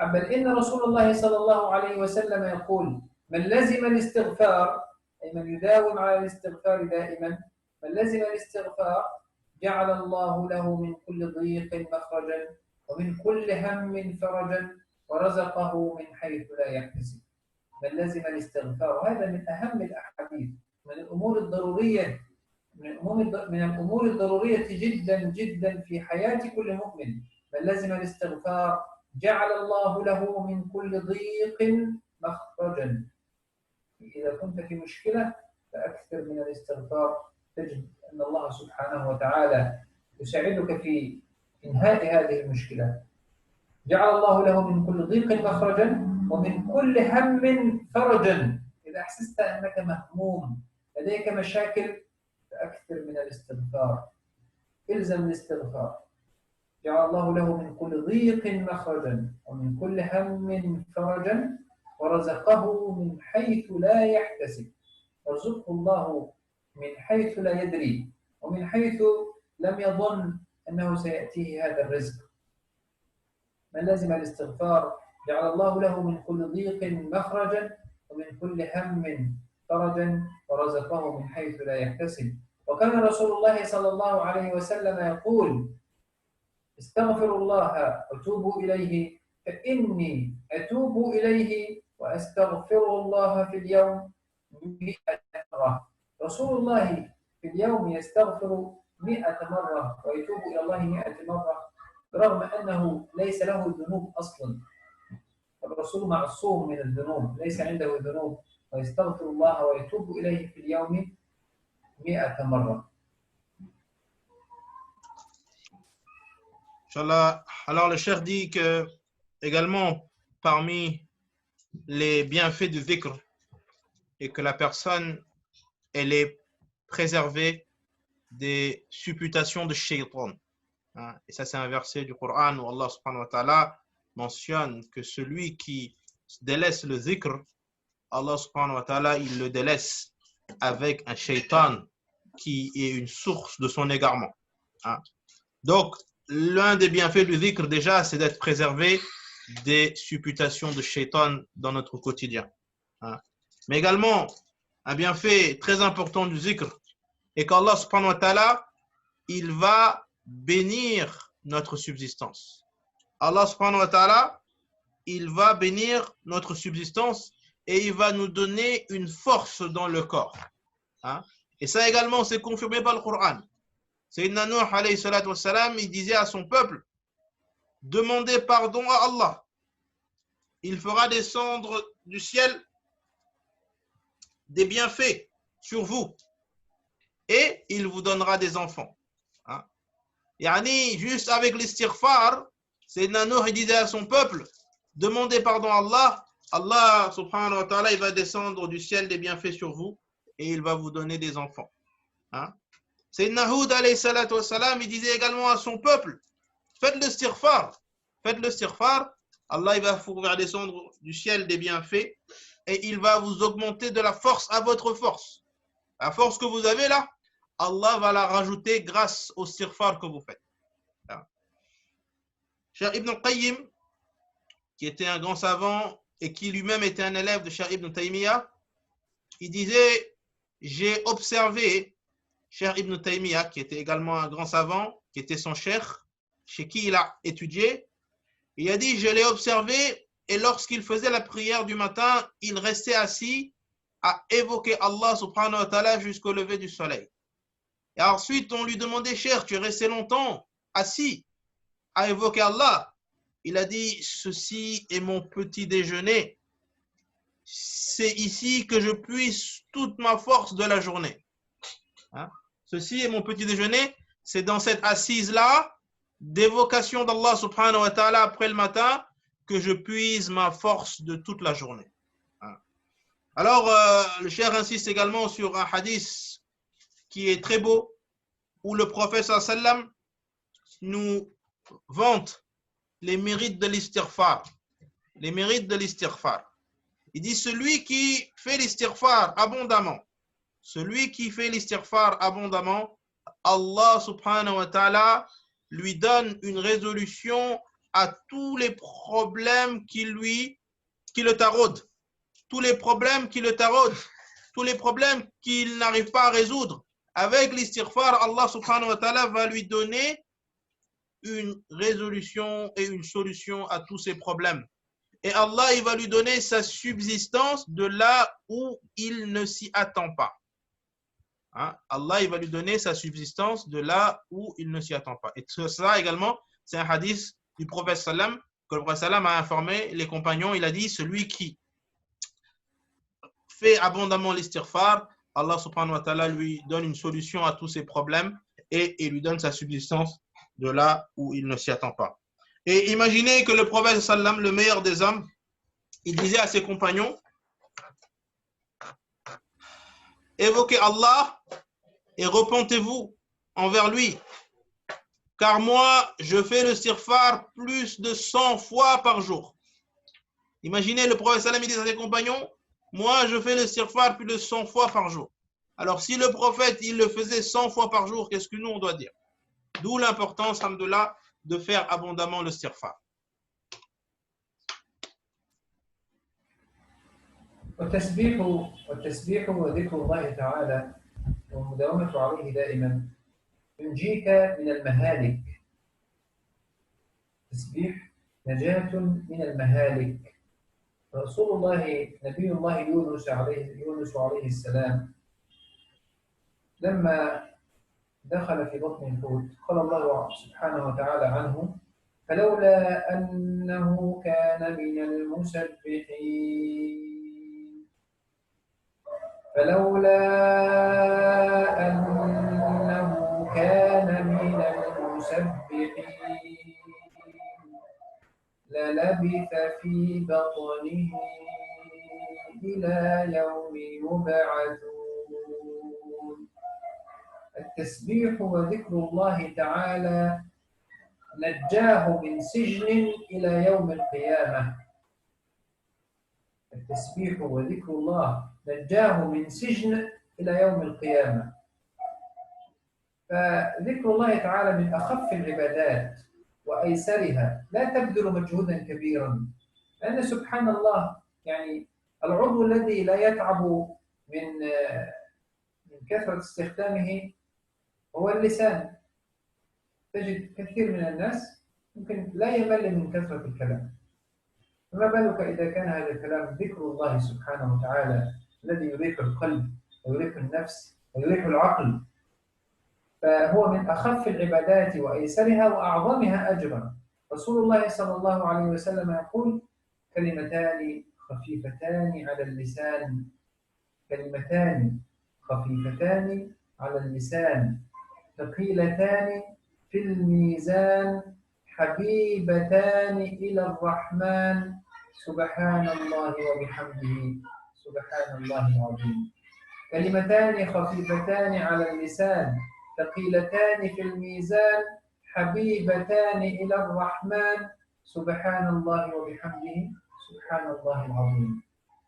بل إن رسول الله صلى الله عليه وسلم يقول: من لزم الاستغفار، أي من يداوم على الاستغفار دائما، من لزم الاستغفار جعل الله له من كل ضيق مخرجا ومن كل هم فرجا ورزقه من حيث لا يحتسب. من لزم الاستغفار، وهذا من أهم الأحاديث، من الأمور الضرورية، من الأمور الضرورية جدا جدا في حياة كل مؤمن. من لزم الاستغفار جعل الله له من كل ضيق مخرجا. إذا كنت في مشكلة فأكثر من الاستغفار، تجد أن الله سبحانه وتعالى يساعدك في إنهاء هذه المشكلة. جعل الله له من كل ضيق مخرجا ومن كل هم فرجا. إذا أحسست أنك مهموم، لديك مشاكل، فأكثر من الاستغفار، إلزم الاستغفار. جعل الله له من كل ضيق مخرجا ومن كل هم فرجا ورزقه من حيث لا يحتسب. يرزقه الله من حيث لا يدري ومن حيث لم يظن أنه سيأتيه هذا الرزق. من لزم الاستغفار جعل الله له من كل ضيق مخرجا ومن كل هم فرجا ورزقه من حيث لا يحتسب. وكان رسول الله صلى الله عليه وسلم يقول: استغفروا الله وتوبوا إليه فإني أتوب إليه وأستغفر الله في اليوم 100 مرة. رسول الله في اليوم يستغفر 100 مرة ويتوب إلى الله 100 مرة، برغم أنه ليس له ذنوب أصلا. الرسول معصوم من الذنوب، ليس عنده ذنوب، ويستغفر الله ويتوب إليه في اليوم 100 مرة. Inch'Allah. Alors, le cheikh dit que, également, parmi les bienfaits du dhikr, et que la personne, elle est préservée des supputations de shaitan. Et ça, c'est un verset du Coran où Allah subhanahu wa ta'ala mentionne que celui qui délaisse le dhikr, Allah subhanahu wa ta'ala, il le délaisse avec un shaitan qui est une source de son égarement. Donc, l'un des bienfaits du dhikr déjà, c'est d'être préservé des supputations de shaitan dans notre quotidien. Hein. Mais également, un bienfait très important du zikr est qu'Allah subhanahu wa ta'ala, il va bénir notre subsistance. Allah subhanahu wa ta'ala, il va bénir notre subsistance et il va nous donner une force dans le corps. Hein? Et ça également, c'est confirmé par le Coran. Sayyidina Nuh, alayhi salatu wassalam, il disait à son peuple, demandez pardon à Allah. Il fera descendre du ciel des bienfaits sur vous et il vous donnera des enfants. Hein? Yani, juste avec l'istighfar, Sayyidina Nuh, il disait à son peuple, demandez pardon à Allah. Allah, subhanahu wa ta'ala, il va descendre du ciel des bienfaits sur vous et il va vous donner des enfants. Hein? Sayyidina Hud, alayhi salatu wassalam, il disait également à son peuple, faites le istighfar. Faites le istighfar. Allah, il va vous faire descendre du ciel des bienfaits et il va vous augmenter de la force à votre force. La force que vous avez là, Allah va la rajouter grâce au istighfar que vous faites. Cheikh Ibn al-Qayyim, qui était un grand savant et qui lui-même était un élève de Cheikh Ibn Taymiyyah, il disait, j'ai observé Cheikh Ibn Taymiyyah, qui était également un grand savant, qui était son cheikh, chez qui il a étudié. Il a dit, je l'ai observé et lorsqu'il faisait la prière du matin, il restait assis à évoquer Allah subhanahu wa ta'ala jusqu'au lever du soleil. Et ensuite, on lui demandait, cheikh, tu es resté longtemps assis à évoquer Allah. Il a dit, ceci est mon petit déjeuner. C'est ici que je puise toute ma force de la journée. Hein? Ceci est mon petit déjeuner. C'est dans cette assise-là, d'évocation d'Allah subhanahu wa ta'ala après le matin, que je puise ma force de toute la journée. Hein? Alors, le cheikh insiste également sur un hadith qui est très beau, où le prophète sallam nous vante les mérites de l'istighfar. Les mérites de l'istighfar. Il dit, celui qui fait l'istighfar abondamment, celui qui fait l'istighfar abondamment, Allah subhanahu wa ta'ala lui donne une résolution à tous les problèmes qui le taraudent. Tous les problèmes qui le taraudent, tous les problèmes qu'il n'arrive pas à résoudre. Avec l'istighfar, Allah subhanahu wa ta'ala va lui donner une résolution et une solution à tous ces problèmes. Et Allah, il va lui donner sa subsistance de là où il ne s'y attend pas. Hein? Allah, il va lui donner sa subsistance de là où il ne s'y attend pas. Et ça également, c'est un hadith du prophète sallam, que le prophète sallam a informé les compagnons. Il a dit, celui qui fait abondamment l'istighfar, Allah subhanahu wa ta'ala lui donne une solution à tous ses problèmes et il lui donne sa subsistance de là où il ne s'y attend pas. Et imaginez que le prophète sallam, le meilleur des hommes, il disait à ses compagnons, évoquez Allah et repentez-vous envers lui. Car moi, je fais le istighfar plus de 100 fois par jour. Imaginez le prophète sallam, il dit à ses compagnons, moi, je fais le istighfar plus de 100 fois par jour. Alors, si le prophète, il le faisait 100 fois par jour, qu'est-ce que nous, on doit dire? D'où l'importance, alhamdoulilah, de faire abondamment le istighfar. والتسبيح وذكر الله تعالى والمداومة عليه دائما ينجيك من المهالك. تسبيح نجاة من المهالك. رسول الله نبي الله يونس عليه السلام لما دخل في بطن الحوت قال الله سبحانه وتعالى عنه فلولا أنه كان من المسبحين فلولا أنه كان من المسبحين للبث في بطنه إلى يوم يبعثون. التسبيح وذكر الله تعالى نجاه من سجن إلى يوم القيامة. التسبيح وذكر الله نجاه من سجن إلى يوم القيامة. فذكر الله تعالى من أخف العبادات وأيسرها، لا تبذل مجهودا كبيرا، لأن سبحان الله يعني العضو الذي لا يتعب من كثرة استخدامه هو اللسان. تجد كثير من الناس ممكن لا يمل من كثرة الكلام، فما بالك إذا كان هذا الكلام ذكر الله سبحانه وتعالى الذي يريح القلب ويريح النفس ويريح العقل، فهو من أخف العبادات وأيسرها وأعظمها أجرا. رسول الله صلى الله عليه وسلم يقول: كلمتان خفيفتان على اللسان، كلمتان خفيفتان على اللسان ثقيلتان في الميزان حبيبتان إلى الرحمن سبحان الله وبحمده سبحان الله العظيم. كلمتان خفيفتان على اللسان ثقيلتان في الميزان حبيبتان إلى الرحمن سبحان الله وبحمده سبحان الله العظيم.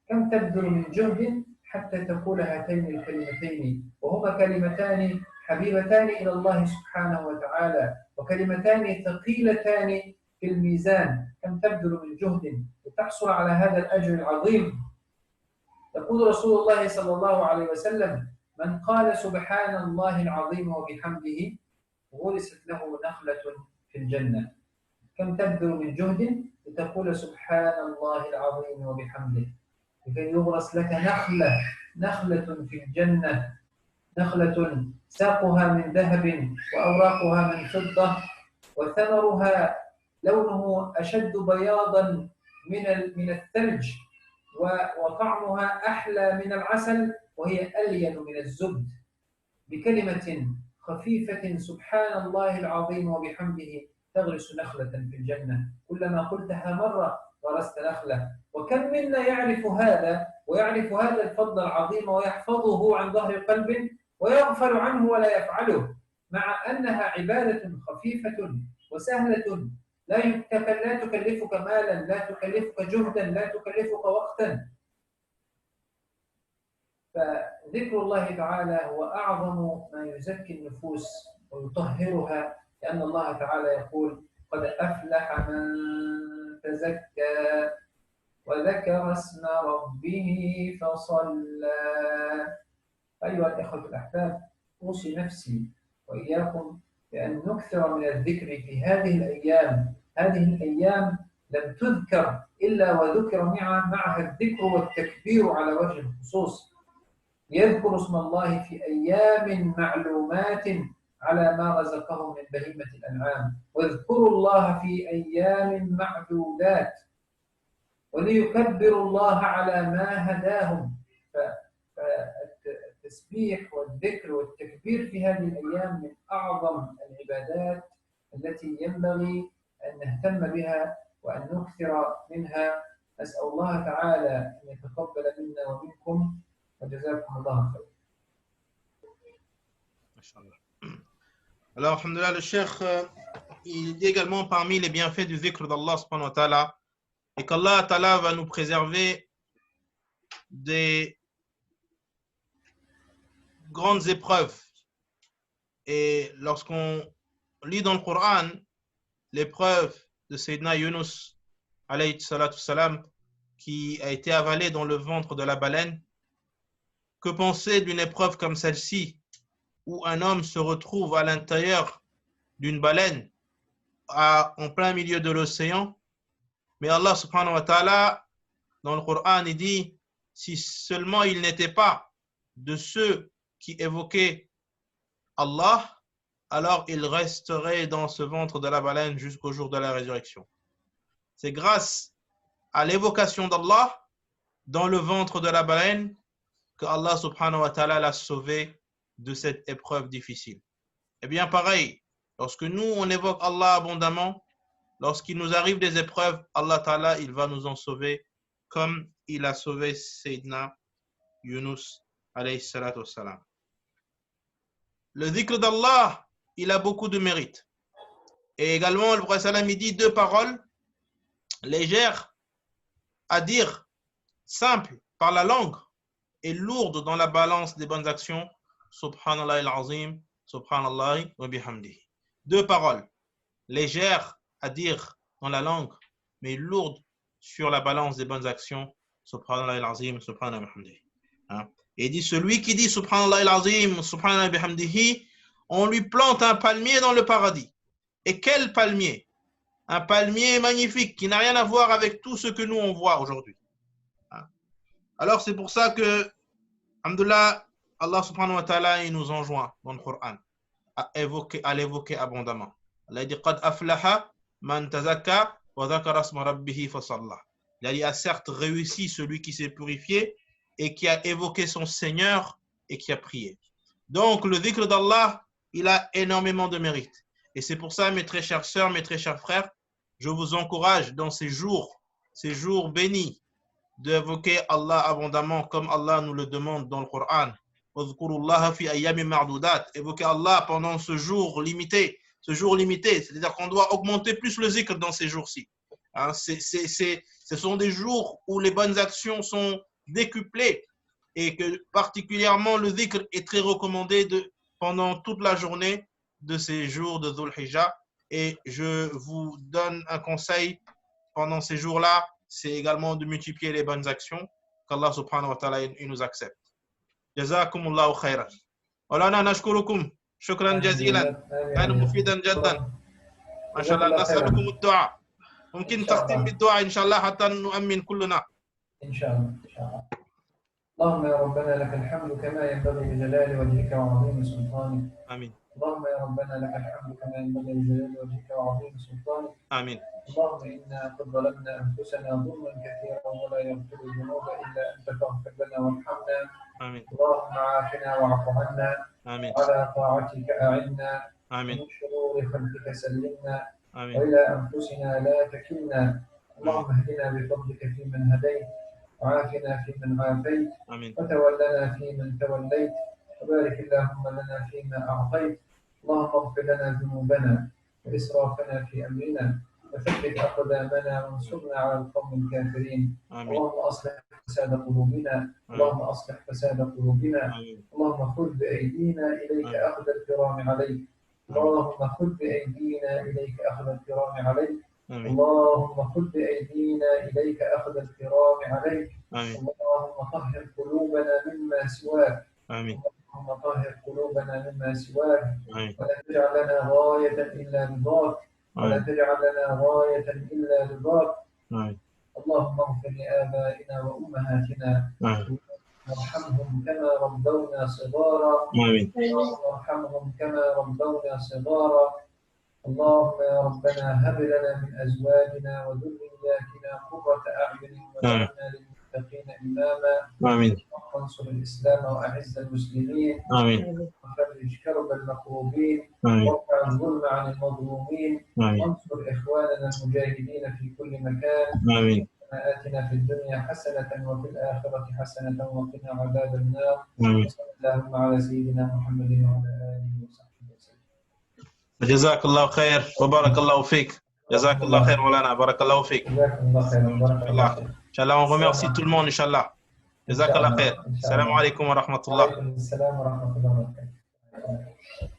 كم تبذل من جهد حتى تقول هاتين الكلمتين، وهما كلمتان حبيبتان إلى الله سبحانه وتعالى وكلمتان ثقيلتان في الميزان. كم تبذل من جهد لتحصل على هذا الأجر العظيم. يقول رسول الله صلى الله عليه وسلم: من قال سبحان الله العظيم وبحمده غرست له نخلة في الجنة. كم تبذل من جهد لتقول سبحان الله العظيم وبحمده لكي يغرس لك نخلة في الجنة، نخلة ساقها من ذهب وأوراقها من فضة وثمرها لونه أشد بياضا من الثلج وطعمها أحلى من العسل وهي ألين من الزبد. بكلمة خفيفة سبحان الله العظيم وبحمده تغرس نخلة في الجنة. كلما قلتها مرة غرست نخلة. وكم منا يعرف هذا ويعرف هذا الفضل العظيم ويحفظه عن ظهر قلب ويغفل عنه ولا يفعله، مع أنها عبادة خفيفة وسهلة لا تكلفك مالا، لا تكلفك جهدا، لا تكلفك وقتا. فذكر الله تعالى هو أعظم ما يزكي النفوس ويطهرها، لأن الله تعالى يقول: قد أفلح من تزكى وذكر اسم ربه فصلى. أيها الإخوة الأحباب، أوصي نفسي وإياكم بأن نكثر من الذكر في هذه الأيام. هذه الأيام لم تذكر إلا وذكر معها الذكر والتكبير على وجه الخصوص. يذكر اسم الله في أيام معلومات على ما رزقهم من بهيمة الأنعام، واذكروا الله في أيام معدودات وليكبروا الله على ما هداهم. فالتسبيح والذكر والتكبير في هذه الأيام من أعظم العبادات التي ينبغي أن نهتم بها وأن نكثر منها. أسأل الله تعالى أن يتقبل منا ومنكم وجزاكم الله خير. Alors, alhamdoulilah, le cheikh, il dit également parmi les bienfaits du dhikr d'Allah subhanahu wa ta'ala, et qu'Allah ta'ala va nous préserver des grandes épreuves. Et lorsqu'on lit dans le Coran l'épreuve de Sayyidina Yunus alayhi salatu salam, qui a été avalé dans le ventre de la baleine, que penser d'une épreuve comme celle-ci, où un homme se retrouve à l'intérieur d'une baleine en plein milieu de l'océan? Mais Allah subhanahu wa ta'ala, dans le Coran, il dit: si seulement il n'était pas de ceux qui évoquaient Allah, alors il resterait dans ce ventre de la baleine jusqu'au jour de la résurrection. C'est grâce à l'évocation d'Allah dans le ventre de la baleine que Allah subhanahu wa ta'ala l'a sauvé de cette épreuve difficile. Et bien pareil, lorsque nous on évoque Allah abondamment, lorsqu'il nous arrive des épreuves, Allah ta'ala il va nous en sauver, comme il a sauvé Sayyidina Yunus alayhi salatu wassalam. Le dhikr d'Allah, il a beaucoup de mérite. Et également, le prophète sallam, il dit deux paroles légères à dire, simples par la langue et lourdes dans la balance des bonnes actions. Subhanallah al-Azim, Subhanallah wa bihamdihi. Deux paroles légères à dire dans la langue, mais lourdes sur la balance des bonnes actions. Subhanallah al-Azim, Subhanallah bihamdihi. Hein? Et il dit, celui qui dit Subhanallah al-Azim, Subhanallah bihamdihi, on lui plante un palmier dans le paradis. Et quel palmier? Un palmier magnifique qui n'a rien à voir avec tout ce que nous on voit aujourd'hui. Hein? Alors c'est pour ça que, alhamdoulilah, Allah subhanahu wa ta'ala, il nous enjoint dans le Coran à l'évoquer abondamment. Allah dit, Qad aflaha man tazakka wa dhakara asma rabbihi fa salla. Il a certes réussi celui qui s'est purifié et qui a évoqué son Seigneur et qui a prié. Donc le dhikr d'Allah, il a énormément de mérite. Et c'est pour ça, mes très chères sœurs, mes très chers frères, je vous encourage dans ces jours bénis, d'évoquer Allah abondamment comme Allah nous le demande dans le Coran. Évoquer Allah pendant ce jour limité, c'est-à-dire qu'on doit augmenter plus le zikr dans ces jours-ci. Hein, ce sont des jours où les bonnes actions sont décuplées et que particulièrement le zikr est très recommandé pendant toute la journée de ces jours de Dhul Hijjah. Et je vous donne un conseil pendant ces jours-là, c'est également de multiplier les bonnes actions, qu'Allah subhanahu wa ta'ala il nous accepte. Jazakumullahu khairan. Walana nashkurukum. Shukran jazilan. كان مفيدا جدا. ما شاء الله نسألكم الدعاء. ممكن تختم بالدعاء إن شاء الله حتى نؤمن كلنا. إن شاء الله إن شاء الله. اللهم يا ربنا لك الحمد كما ينبغي لجلال وجهك وعظيم سلطانك. آمين. اللهم يا ربنا لك الحمد كما ينبغي لجلال وجهك وعظيم سلطانك. آمين. اللهم إنا قد ظلمنا أنفسنا ظلما كثيرا ولا يغفر الذنوب إلا أنت فاغفر لنا وارحمنا. آمين. اللهم عافنا واعف عنا. آمين. على طاعتك أعنا. آمين. ومن شرور خلقك سلمنا. آمين. وإلى أنفسنا لا تكلنا. اللهم اهدنا بفضلك فيمن هديت وعافنا فيمن عافيت وتولنا فيمن توليت وبارك اللهم لنا فيما أعطيت. اللهم اغفر لنا ذنوبنا وإسرافنا في أمرنا وثبت أقدامنا وانصرنا على القوم الكافرين. اللهم أصلح فساد قلوبنا. اللهم أصلح فساد قلوبنا. اللهم خذ بأيدينا إليك أخذ الكرام عليك. اللهم خذ بأيدينا إليك أخذ الكرام عليك. اللهم خذ بأيدينا إليك أخذ الكرام عليك. اللهم طهر قلوبنا مما سواك. اللهم طهر قلوبنا مما سواك. ولا تجعل لنا غاية إلا رضاك. ولا تجعل لنا غاية إلا رضاك. اللهم اغفر لآبائنا وأمهاتنا وارحمهم كما ربونا صغارا. اللهم ارحمهم كما ربونا صغارا. اللهم يا ربنا هب لنا من أزواجنا وذرياتنا قرة أعين واجعلنا للمتقين إماما. آمين. وانصر الإسلام وأعز المسلمين. آمين. وفرج كرب المكروبين. وارفع الظلم عن المظلومين. وانصر إخواننا المجاهدين في كل مكان. آمين. آتنا في الدنيا حسنة وفي الآخرة حسنة وقنا عذاب النار. وصلى اللهم على سيدنا محمد وعلى آله وصحبه وسلم. جزاك الله خير وبارك الله فيك. جزاك الله خير مولانا. بارك الله فيك. جزاك الله خير وبارك الله فيك. Inch'Allah, on remercie tout le monde, Inch'Allah. Jazakallah khair. Salam alaikum wa rahmatullah. Wa alaikum assalam wa rahmatullah wa barakatuh.